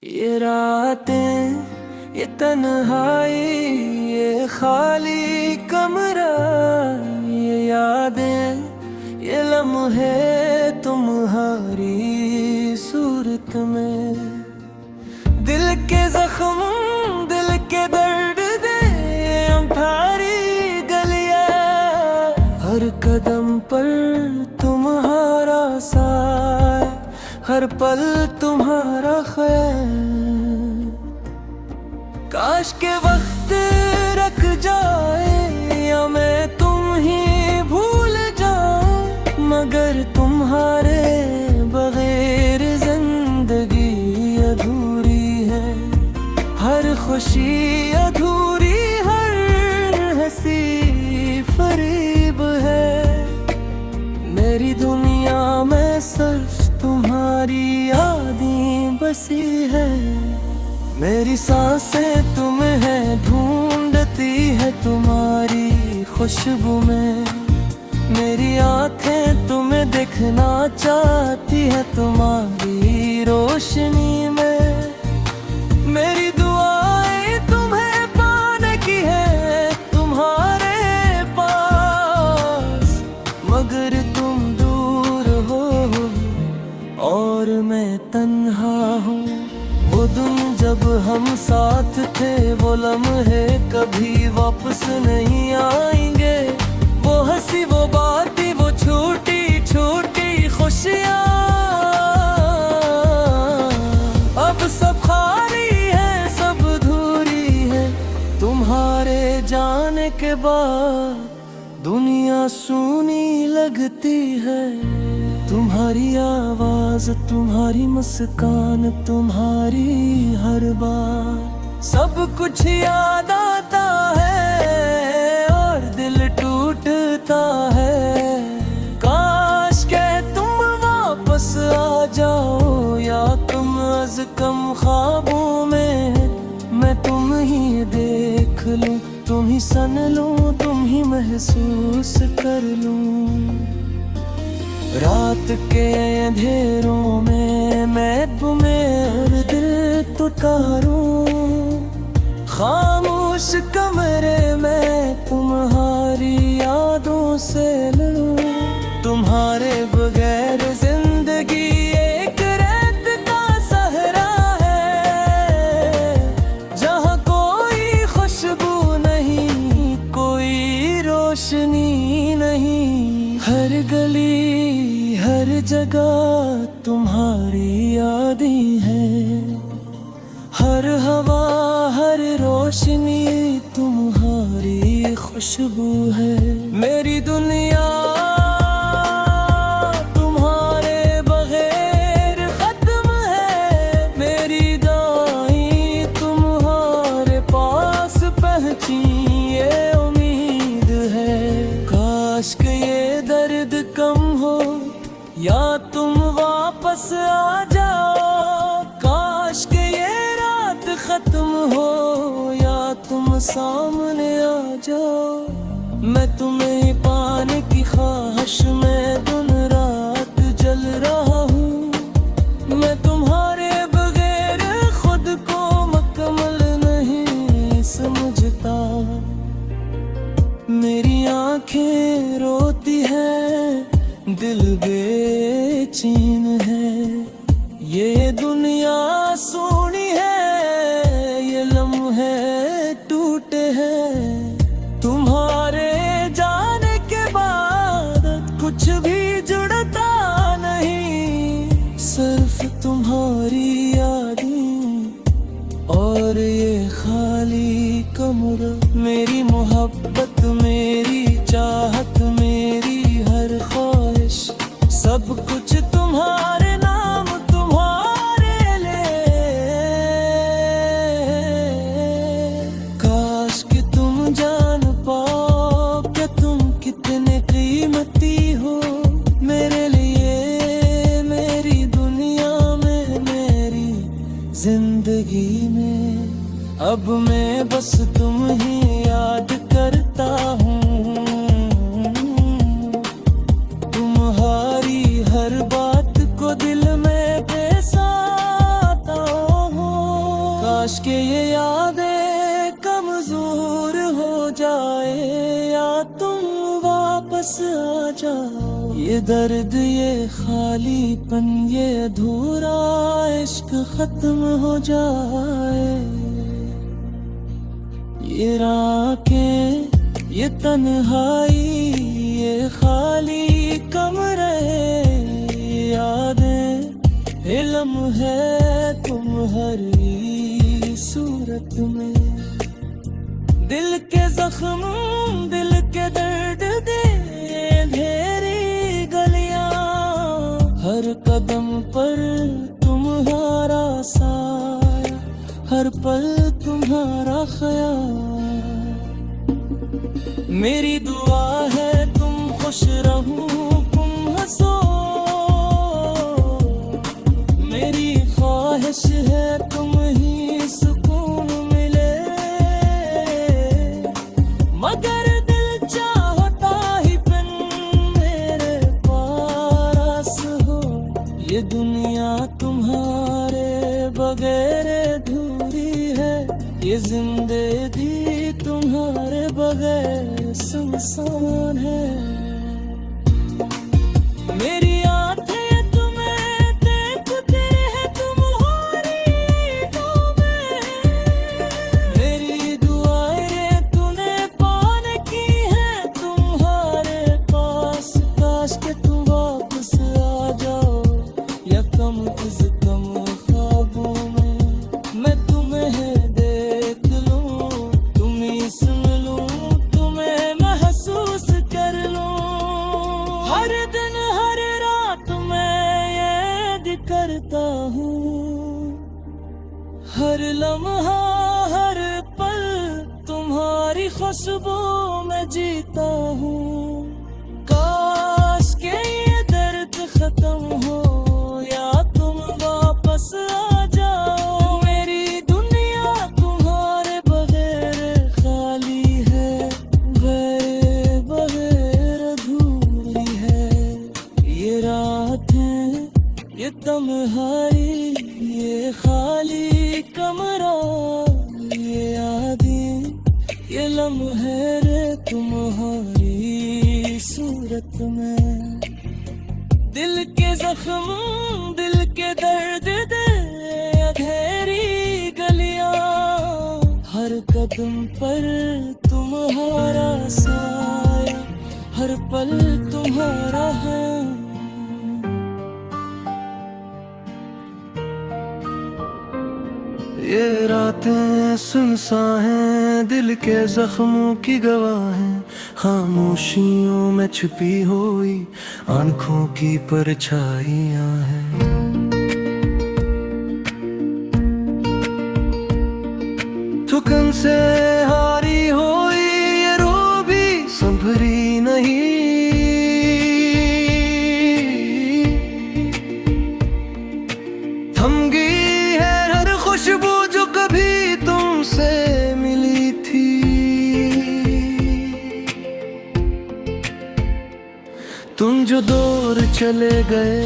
ये रातें, ये तन्हाई, ये खाली कमरा, ये यादें, ये लम्हे तुम्हारी सूरत में। दिल के जख्म, दिल के दर्द दे भारी गलियां, हर कदम पर तुम्हारा साय, हर पल तुम्हारा ख्याल। काश के वक्त रख जाए या मैं तुम ही भूल जाऊं, मगर तुम्हारे बगैर जिंदगी अधूरी है। हर खुशी अधूरी, हर हंसी फरीब है। मेरी दुनिया में सिर्फ तुम्हारी यादें बसी है। मेरी सांसें तुम्हें ढूंढती है तुम्हारी खुशबू में। मेरी आंखें तुम्हें देखना चाहती है तुम्हारी रोशनी में। मेरी दुआएं तुम्हें पाने की है तुम्हारे पास, मगर तुम दूर हो और मैं तन्हा हूँ। वो दिन जब हम साथ थे, वो लम्हे कभी वापस नहीं आएंगे। वो हंसी, वो बातें, वो छोटी छोटी खुशियाँ, अब सब खाली है, सब अधूरी है। तुम्हारे जाने के बाद दुनिया सूनी लगती है। तुम्हारी आवाज, तुम्हारी मुस्कान, तुम्हारी हर बात, सब कुछ याद आता है और दिल टूटता है। काश के तुम वापस आ जाओ, या तुम अज कम ख्वाबों में मैं तुम ही देख लूं, तुम ही सन लूं, तुम ही महसूस कर लूं। रात के अंधेरों में मैं तुम्हें दिल पुकारूं, खामोश कमरे में तुम्हारी यादों से लड़ूं। तुम्हारे बगैर जिंदगी एक रेत का सहरा है, जहाँ कोई खुशबू नहीं, कोई रोशनी नहीं। हर गली, हर जगह तुम्हारी यादें हैं। हर हवा, हर रोशनी तुम्हारी खुशबू है। मेरी दुनिया तुम्हारे बगैर खत्म है। मेरी दाई तुम्हारे पास पहुंची, ये उम्मीद है। काश के ये दर्द कम हो, या तुम वापस आ जाओ। काश के ये रात खत्म हो, या तुम सामने आ जाओ। मैं तुम्हें पाने की ख्वाहिश में दिन रात जल रहा हूँ। मैं तुम्हारे बगैर खुद को मुकम्मल नहीं समझता। मेरी आंखें रोती हैं, दिल बेचैन है। ये दुनिया सोनी है, ये लम्हे टूटे हैं। तुम्हारे जाने के बाद कुछ भी जुड़ता नहीं, सिर्फ तुम्हारी यादें और ये खाली कमरा। मेरी मोहब्बत, मेरी चाहत, मेरी हर ख्वाहिश, सब कुछ तुम्हारे नाम, तुम्हारे लिए। काश कि तुम जान पाओ कि तुम कितने कीमती हो मेरे लिए, मेरी दुनिया में, मेरी जिंदगी में। अब मैं बस तुम ही याद करता हूँ। तुम्हारी हर बात को दिल में बेसाता हूँ। काश के ये यादें कमजोर हो जाए या तुम वापस आ जाओ। ये दर्द, ये खालीपन, ये अधूरा इश्क खत्म हो जाए। ये राखें, ये तन्हाई, ये खाली कमरे, यादें, इल्म है तुम्हारी सूरत में। दिल के जख्म, दिल के दर्द दे अंधेरी गलियां, हर कदम पर तुम्हारा साया, हर पल तुम्हारा ख्याल। मेरी दुआ है तुम खुश रहो, तुम हंसो, मेरी ख्वाहिश है तुम ही सुकून मिले। मगर दिल चाहता ही बिन मेरे पास हो। ये दुनिया तुम्हारे बगैर अधूरी है, ये जिंदगी तुम्हारे बगैर सुनसान है। मेरी आंखें तुम्हें देखती है तुम्हारी आँखों में, मेरी दुआएं तूने पाने की है तुम्हारे पास। काश के तुम वापस आ जाओ, या कम से कम ख्वाबों में मैं तुम्हें देख लूं, तुम्हें सुन लूं, तुम्हें महसूस कर लूं। हर दिन हर रात मैं याद करता हूँ, हर लम्हा हर पल तुम्हारी खुशबू में जीता हूँ। काश के ये दर्द खत्म हो या तुम वापस आ जाओ। मेरी दुनिया तुम्हारे बगैर खाली है, गए बगैर अधूरी है। ये रातें, ये तन्हाई, ये खाली कमरा, ये यादें, ये लम्हे तुम्हारी सूरत में। दिल के जख्म, दिल के दर्द दे अंधेरी गलियां, हर कदम पर तुम्हारा साया, हर पल तुम्हारा है। ये रातें सुनसान हैं, दिल के जख्मों की गवाह हैं, खामोशियों में छुपी हुई आंखों की परछाइयां हैं। थकन से हारी हुई ये रो भी संभरी नहीं, थम गई है हर खुशबू जो कभी तुमसे मिली थी। तुम जो दूर चले गए,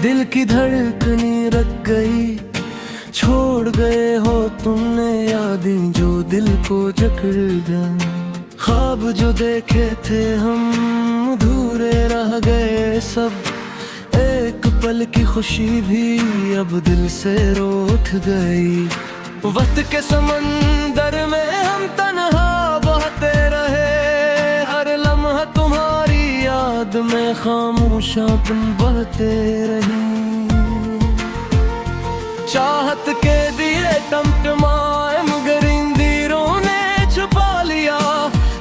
दिल की धड़कनी रख गई, छोड़ गए हो तुमने यादें जो दिल को जकड़ गए। ख्वाब जो देखे थे हम अधूरे रह गए सब, एक पल की खुशी भी अब दिल से रूठ गई। वक्त के समंदर में हम तन्हा बहते रहे, हर लम्हा तुम्हारी याद में खामोशापन बहते रही। चाहत के दिए टमटमाए मगर इन दिलों ने छुपा लिया।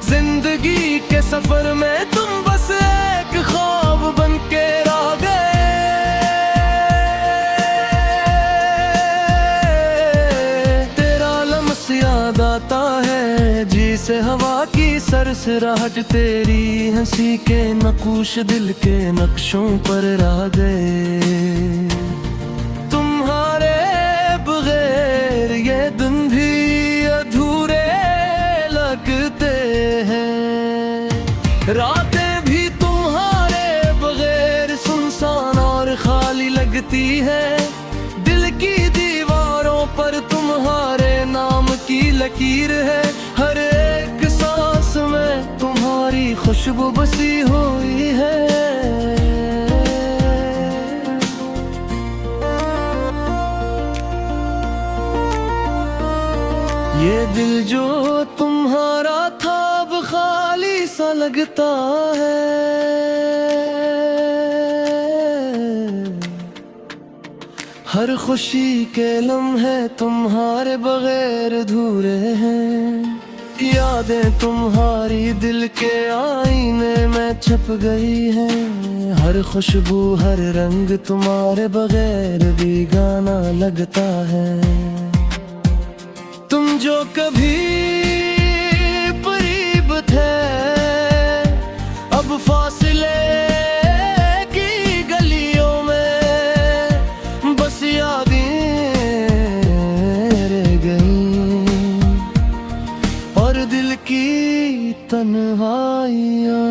जिंदगी के सफर में तुम बस एक ख्वाब बन के रह गए। तेरा लम्स याद आता है जी से हवा की सरसराहट, तेरी हंसी के नक्श दिल के नक्शों पर रह गए। तुम्हारे बगैर ये दिन भी अधूरे लगते हैं, रातें भी तुम्हारे बगैर सुनसान और खाली लगती है। दिल की दीवारों पर तुम्हारे लकीर है, हर एक सांस में तुम्हारी खुशबू बसी हुई है। ये दिल जो तुम्हारा था अब खाली सा लगता है। हर खुशी के लम्हे तुम्हारे बगैर अधूरे हैं। यादें तुम्हारी दिल के आईने में छप गई हैं। हर खुशबू हर रंग तुम्हारे बगैर भी गाना लगता है। तुम जो कभी करीब थे अब फासले की गलियों में बस यादें रह गईं और दिल की तन्हाइयाँ।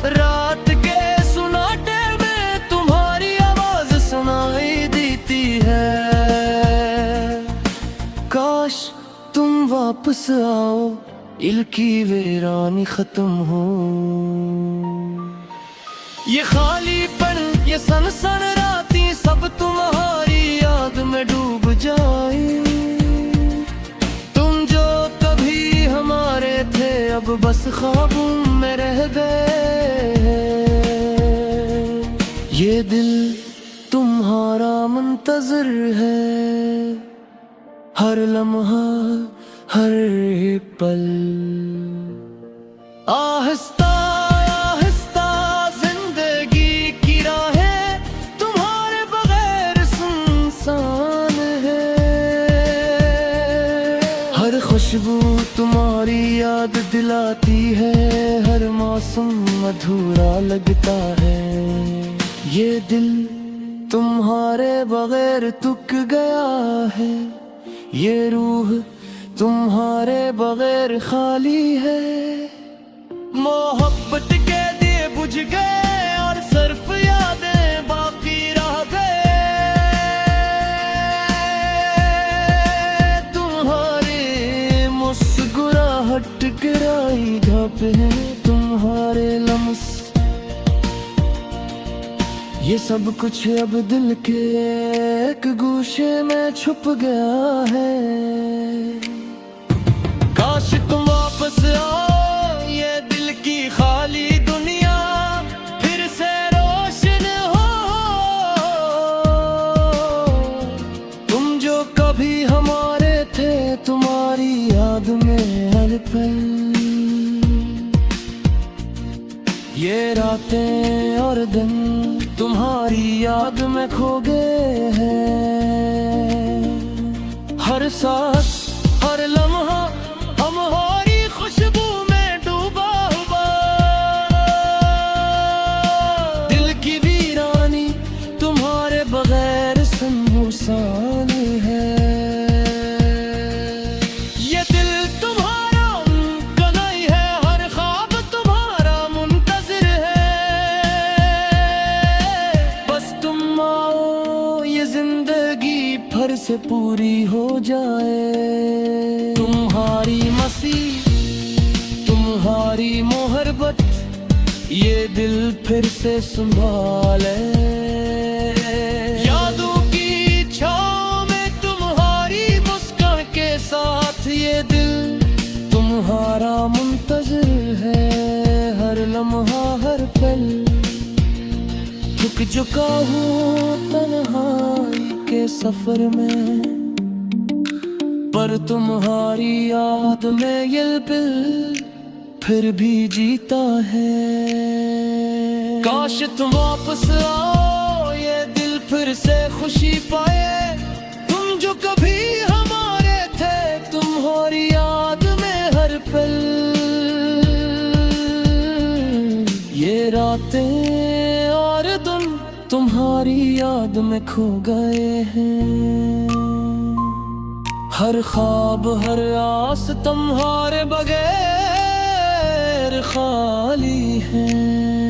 रात के सुनाटे में तुम्हारी आवाज सुनाई देती है। काश तुम वापस आओ, दिल की वीरानी खत्म हो। ये खालीपन ये सनसन रातें सब तुम्हारी याद में डूब जाए। तुम जो कभी हमारे थे अब बस ख्वाबों में रह गए। ये दिल तुम्हारा मुंतज़िर है, हर लम्हा हर पल। आहिस्ता आहिस्ता जिंदगी की राहें तुम्हारे बगैर सुनसान है। हर खुशबू तुम्हारी याद दिलाती है, हर मौसम अधूरा लगता है। ये दिल तुम्हारे बगैर तुक गया है। ये रूह तुम्हारे बगैर खाली है। मोहब्बत के दिए बुझ गए और सिर्फ यादें बाकी रह गए। तुम्हारी मुस्कुराहट गिराई धप है, तुम्हारे लम्स ये सब कुछ अब दिल के एक गोशे में छुप गया है। काश तुम वापस आओ, ये दिल की खाली दुनिया फिर से रोशन हो। तुम जो कभी हमारे थे तुम्हारी याद में हर पल। ये रातें और दिन तुम्हारी याद में खो गए हैं। हर सांस हर लम्हा हमारी खुशबू में डूबा हुआ। दिल की वीरानी तुम्हारे बगैर सुनसान है। ये दिल तुम्हारा कनाई है, हर ख्वाब तुम्हारा मुंतज़िर है। बस तुम आओ, ये जिंदगी फिर से पूरी हो जाए। तुम्हारी मसी तुम्हारी मोहब्बत ये दिल फिर से संभाले। यादों की छाँव में तुम्हारी मुस्कान के साथ ये दिल तुम्हारा मुंतज़िर है। हर लम्हा हर पल झुक झुका हूँ तन्हाई के सफर में, पर तुम्हारी याद में ये दिल फिर भी जीता है। काश तुम वापस आओ, ये दिल फिर से खुशी पाए। तुम जो कभी हमारे थे तुम्हारी याद में हर रातें और दिन तुम्हारी याद में खो गए हैं। हर ख्वाब हर आस तुम्हारे बगैर खाली है।